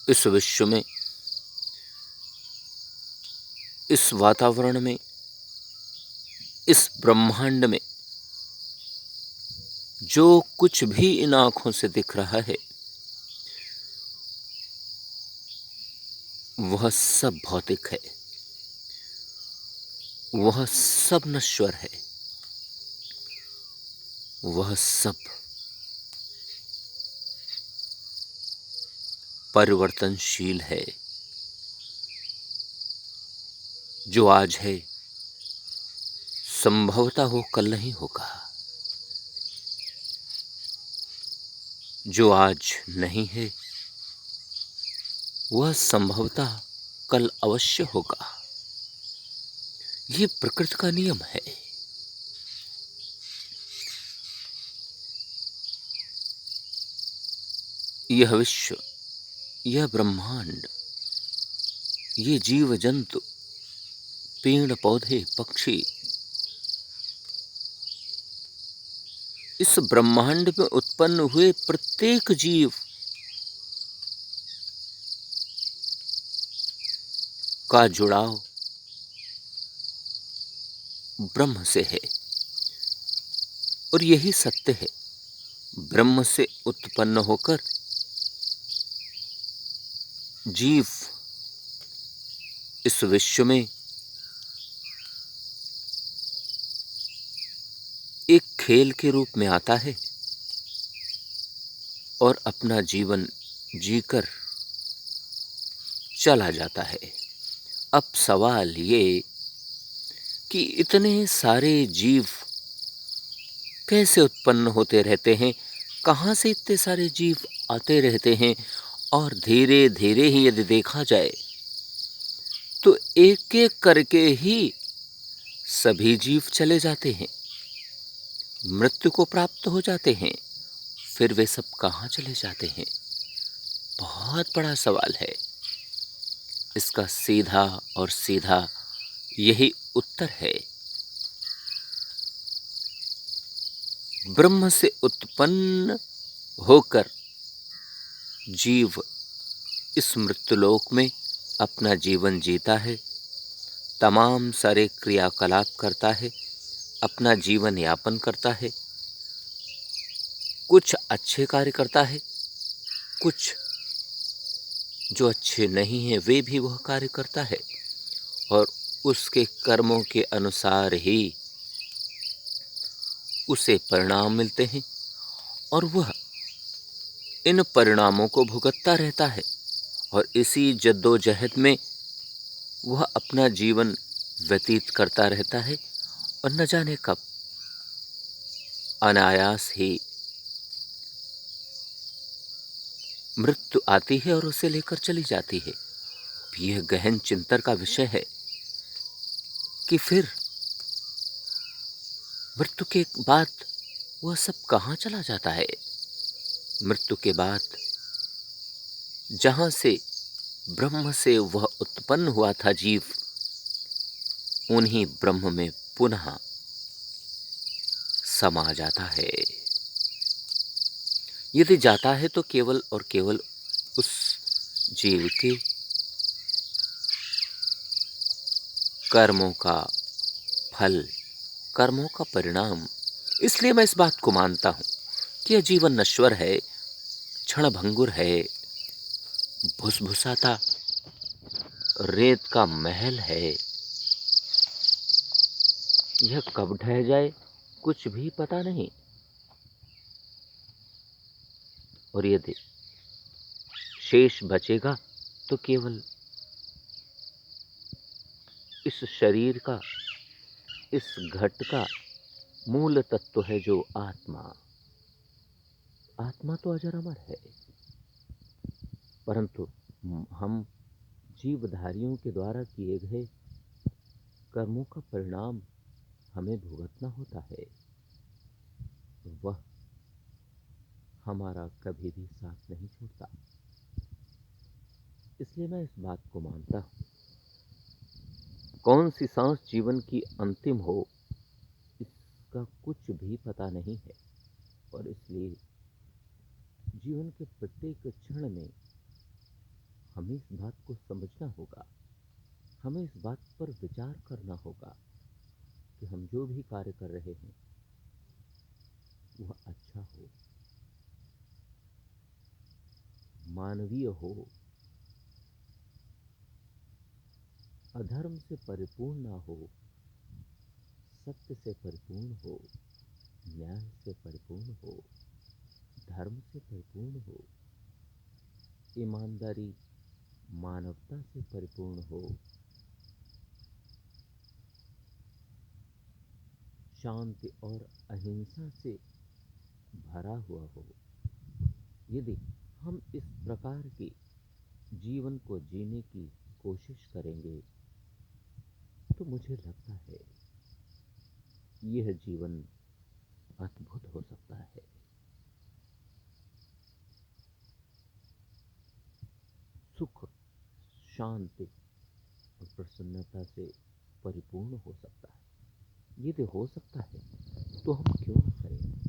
इस विश्व में, इस वातावरण में, इस ब्रह्मांड में जो कुछ भी इन आँखों से दिख रहा है, वह सब भौतिक है, वह सब नश्वर है, वह सब परिवर्तनशील है। जो आज है, संभवतः वो कल नहीं होगा। जो आज नहीं है, वह संभवतः कल अवश्य होगा। ये प्रकृति का नियम है। यह विश्व, यह ब्रह्मांड, ये जीव जंतु, पेड़ पौधे, पक्षी, इस ब्रह्मांड में उत्पन्न हुए प्रत्येक जीव का जुड़ाव ब्रह्म से है। और यही सत्य है। ब्रह्म से उत्पन्न होकर जीव इस विश्व में एक खेल के रूप में आता है और अपना जीवन जीकर चला जाता है। अब सवाल ये कि इतने सारे जीव कैसे उत्पन्न होते रहते हैं, कहाँ से इतने सारे जीव आते रहते हैं, और धीरे धीरे ही यदि देखा जाए तो एक एक करके ही सभी जीव चले जाते हैं, मृत्यु को प्राप्त हो जाते हैं। फिर वे सब कहाँ चले जाते हैं? बहुत बड़ा सवाल है। इसका सीधा और सीधा यही उत्तर है। ब्रह्म से उत्पन्न होकर जीव इस मृत्युलोक में अपना जीवन जीता है, तमाम सारे क्रियाकलाप करता है, अपना जीवन यापन करता है। कुछ अच्छे कार्य करता है, कुछ जो अच्छे नहीं हैं वे भी वह कार्य करता है, और उसके कर्मों के अनुसार ही उसे परिणाम मिलते हैं, और वह इन परिणामों को भुगतता रहता है। और इसी जद्दोजहद में वह अपना जीवन व्यतीत करता रहता है, और न जाने कब अनायास ही मृत्यु आती है और उसे लेकर चली जाती है। यह गहन चिंतन का विषय है कि फिर मृत्यु के बाद वह सब कहाँ चला जाता है। मृत्यु के बाद जहाँ से ब्रह्म से वह उत्पन्न हुआ था जीव, उन्हीं ब्रह्म में पुनः समा जाता है। यदि जाता है तो केवल और केवल उस जीव के कर्मों का फल, कर्मों का परिणाम। इसलिए मैं इस बात को मानता हूं कि यह जीवन नश्वर है, क्षणभंगुर है, भुसभुसाता रेत का महल है। यह कब ढह जाए कुछ भी पता नहीं। और यदि शेष बचेगा तो केवल इस शरीर का, इस घट का मूल तत्व है जो आत्मा। आत्मा तो अजर अमर है, परंतु हम जीवधारियों के द्वारा किए गए कर्मों का परिणाम हमें भुगतना होता है। वह हमारा कभी भी साथ नहीं छोड़ता। इसलिए मैं इस बात को मानता हूं, कौन सी सांस जीवन की अंतिम हो इसका कुछ भी पता नहीं है। और इसलिए जीवन के प्रत्येक क्षण में हमें इस बात को समझना होगा, हमें इस बात पर विचार करना होगा कि हम जो भी कार्य कर रहे हैं वह अच्छा हो, मानवीय हो, अधर्म से परिपूर्ण ना हो, सत्य से परिपूर्ण हो, न्याय से परिपूर्ण हो, धर्म से परिपूर्ण हो, ईमानदारी, मानवता से परिपूर्ण हो, शांति और अहिंसा से भरा हुआ हो। यदि हम इस प्रकार के जीवन को जीने की कोशिश करेंगे तो मुझे लगता है यह जीवन अद्भुत हो सकता है। सुख, शांति और प्रसन्नता से परिपूर्ण हो सकता है। यदि हो सकता है तो हम क्यों न करें।